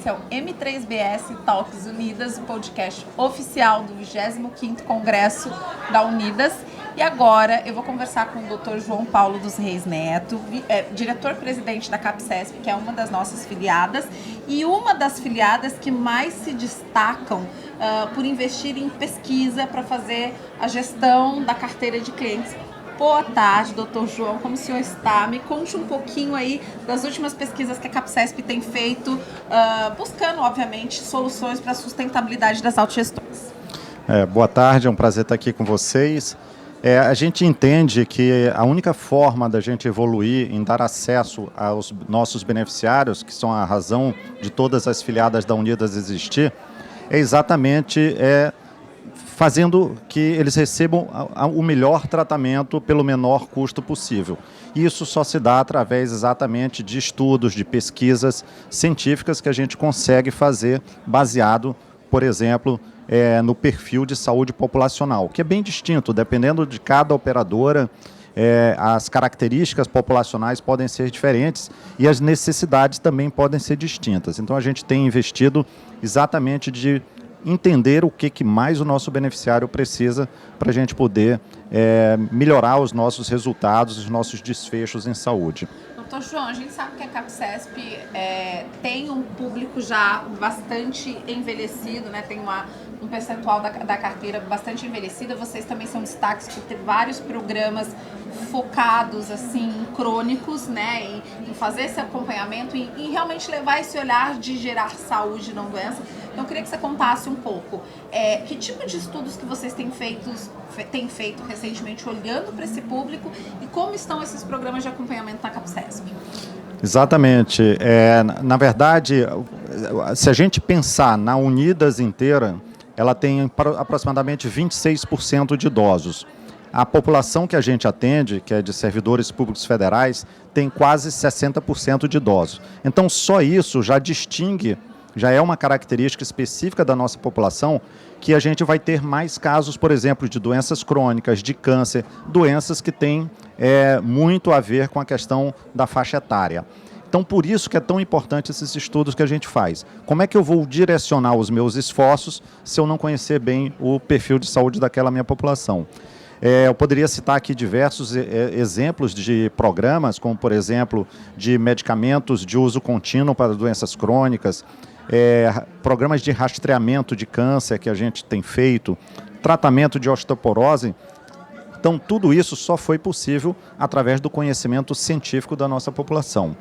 esse é o M3BS Talks Unidas, o podcast oficial do 25º Congresso da Unidas. E agora eu vou conversar com o Dr. João Paulo dos Reis Neto, diretor-presidente da CAPCESP, que é uma das nossas filiadas, e uma das filiadas que mais se destacam por investir em pesquisa para fazer a gestão da carteira de clientes. Boa tarde, doutor João, como o senhor está? Me conte um pouquinho aí das últimas pesquisas que a CAPCESP tem feito, buscando, obviamente, soluções para a sustentabilidade das autogestões. Boa tarde, é um prazer estar aqui com vocês. A gente entende que a única forma da gente evoluir em dar acesso aos nossos beneficiários, que são a razão de todas as filiadas da Unidas existir, é exatamente fazendo que eles recebam o melhor tratamento pelo menor custo possível. Isso só se dá através exatamente de estudos, de pesquisas científicas que a gente consegue fazer baseado, por exemplo, no perfil de saúde populacional, que é bem distinto, dependendo de cada operadora, as características populacionais podem ser diferentes e as necessidades também podem ser distintas. Então a gente tem investido exatamente de entender o que mais o nosso beneficiário precisa para a gente poder melhorar os nossos resultados, os nossos desfechos em saúde. Doutor João, a gente sabe que a CAPCESP tem um público já bastante envelhecido, né? Tem um percentual da carteira bastante envelhecida. Vocês também são destaques por ter vários programas focados assim, em crônicos, né? Em fazer esse acompanhamento, em realmente levar esse olhar de gerar saúde, não doença. Então, eu queria que você contasse um pouco que tipo de estudos que vocês têm feito recentemente olhando para esse público e como estão esses programas de acompanhamento na CAPCESP. Exatamente. Na verdade, se a gente pensar na Unidas inteira, ela tem aproximadamente 26% de idosos. A população que a gente atende, que é de servidores públicos federais, tem quase 60% de idosos. Então, só isso já distingue, já é uma característica específica da nossa população, que a gente vai ter mais casos, por exemplo, de doenças crônicas, de câncer, doenças que têm muito a ver com a questão da faixa etária. Então, por isso que é tão importante esses estudos que a gente faz. Como é que eu vou direcionar os meus esforços se eu não conhecer bem o perfil de saúde daquela minha população? Eu poderia citar aqui diversos exemplos de programas, como, por exemplo, de medicamentos de uso contínuo para doenças crônicas, programas de rastreamento de câncer que a gente tem feito, tratamento de osteoporose. Então, tudo isso só foi possível através do conhecimento científico da nossa população.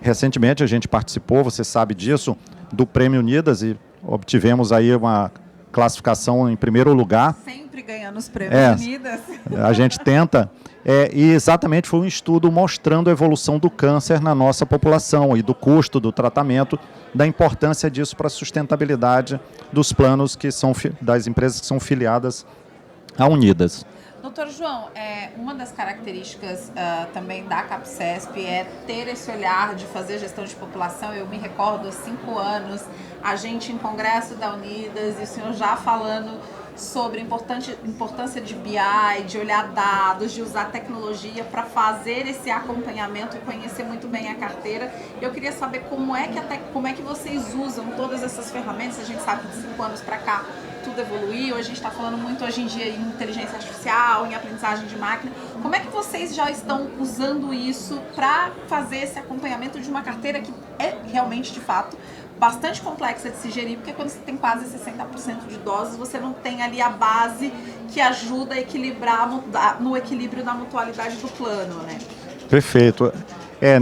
Recentemente, a gente participou, você sabe disso, do Prêmio Unidas e obtivemos aí uma classificação em primeiro lugar. Sempre ganhando os Prêmios Unidas. A gente tenta. E exatamente foi um estudo mostrando a evolução do câncer na nossa população e do custo do tratamento, da importância disso para a sustentabilidade dos planos que são das empresas que são filiadas à Unidas. Doutor João, uma das características também da CAPCESP é ter esse olhar de fazer gestão de população. Eu me recordo, há 5 anos, a gente em congresso da Unidas e o senhor já falando sobre a importância de BI, de olhar dados, de usar tecnologia para fazer esse acompanhamento e conhecer muito bem a carteira. Eu queria saber como é que vocês usam todas essas ferramentas. A gente sabe que de 5 anos para cá tudo evoluiu, a gente está falando muito hoje em dia em inteligência artificial, em aprendizagem de máquina. Como é que vocês já estão usando isso para fazer esse acompanhamento de uma carteira que é realmente, de fato, bastante complexa de se gerir, porque quando você tem quase 60% de idosos, você não tem ali a base que ajuda a equilibrar no equilíbrio da mutualidade do plano, né? Perfeito.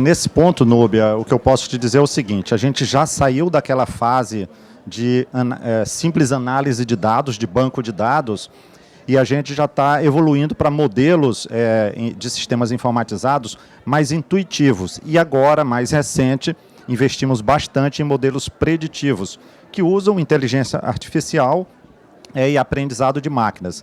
Nesse ponto, Núbia, o que eu posso te dizer é o seguinte: a gente já saiu daquela fase de simples análise de dados, de banco de dados, e a gente já está evoluindo para modelos de sistemas informatizados mais intuitivos. E agora, mais recente, investimos bastante em modelos preditivos, que usam inteligência artificial e aprendizado de máquinas.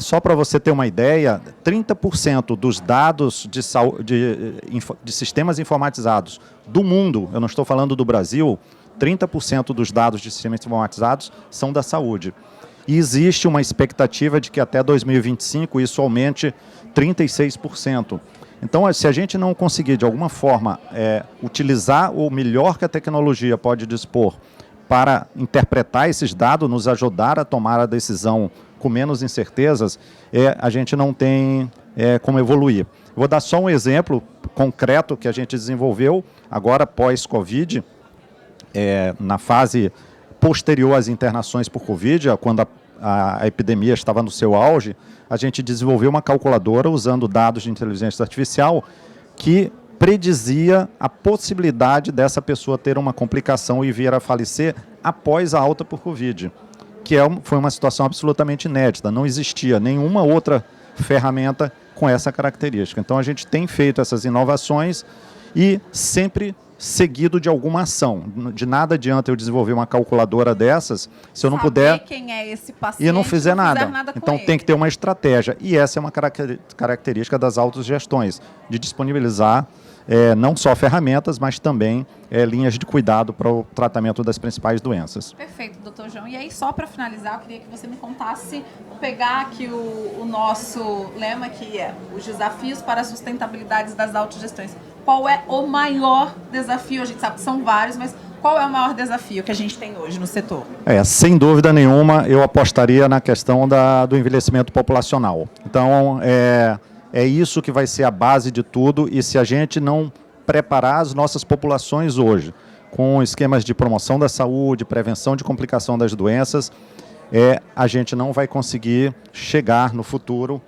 Só para você ter uma ideia, 30% dos dados de sistemas informatizados do mundo, eu não estou falando do Brasil, 30% dos dados de sistemas informatizados são da saúde. E existe uma expectativa de que até 2025 isso aumente 36%. Então, se a gente não conseguir, de alguma forma, utilizar o melhor que a tecnologia pode dispor para interpretar esses dados, nos ajudar a tomar a decisão com menos incertezas, a gente não tem como evoluir. Vou dar só um exemplo concreto que a gente desenvolveu agora pós-Covid, na fase posterior às internações por Covid, quando a epidemia estava no seu auge, a gente desenvolveu uma calculadora usando dados de inteligência artificial que predizia a possibilidade dessa pessoa ter uma complicação e vir a falecer após a alta por Covid, que foi uma situação absolutamente inédita. Não existia nenhuma outra ferramenta com essa característica. Então, a gente tem feito essas inovações e sempre seguido de alguma ação. De nada adianta eu desenvolver uma calculadora dessas se eu não puder quem é esse paciente e não fizer nada. Então tem que ter uma estratégia. E essa é uma característica das autogestões, de disponibilizar não só ferramentas, mas também linhas de cuidado para o tratamento das principais doenças. Perfeito, doutor João. E aí, só para finalizar, eu queria que você me contasse, pegar aqui o nosso lema, que é os desafios para a sustentabilidade das autogestões. Qual é o maior desafio? A gente sabe que são vários, mas qual é o maior desafio que a gente tem hoje no setor? Sem dúvida nenhuma, eu apostaria na questão do envelhecimento populacional. Então, é isso que vai ser a base de tudo, e se a gente não preparar as nossas populações hoje com esquemas de promoção da saúde, prevenção de complicação das doenças, a gente não vai conseguir chegar no futuro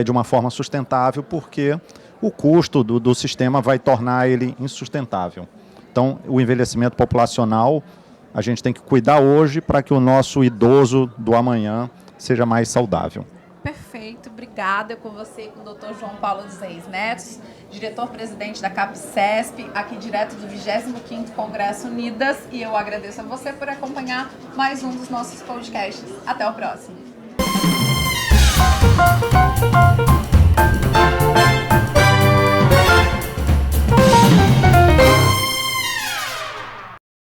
de uma forma sustentável, porque o custo do sistema vai tornar ele insustentável. Então, o envelhecimento populacional, a gente tem que cuidar hoje para que o nosso idoso do amanhã seja mais saudável. Perfeito, obrigada. Eu com você, com o Dr. João Paulo dos Reis Netos, diretor-presidente da CAPCESP, aqui direto do 25º Congresso Unidas, e eu agradeço a você por acompanhar mais um dos nossos podcasts. Até o próximo.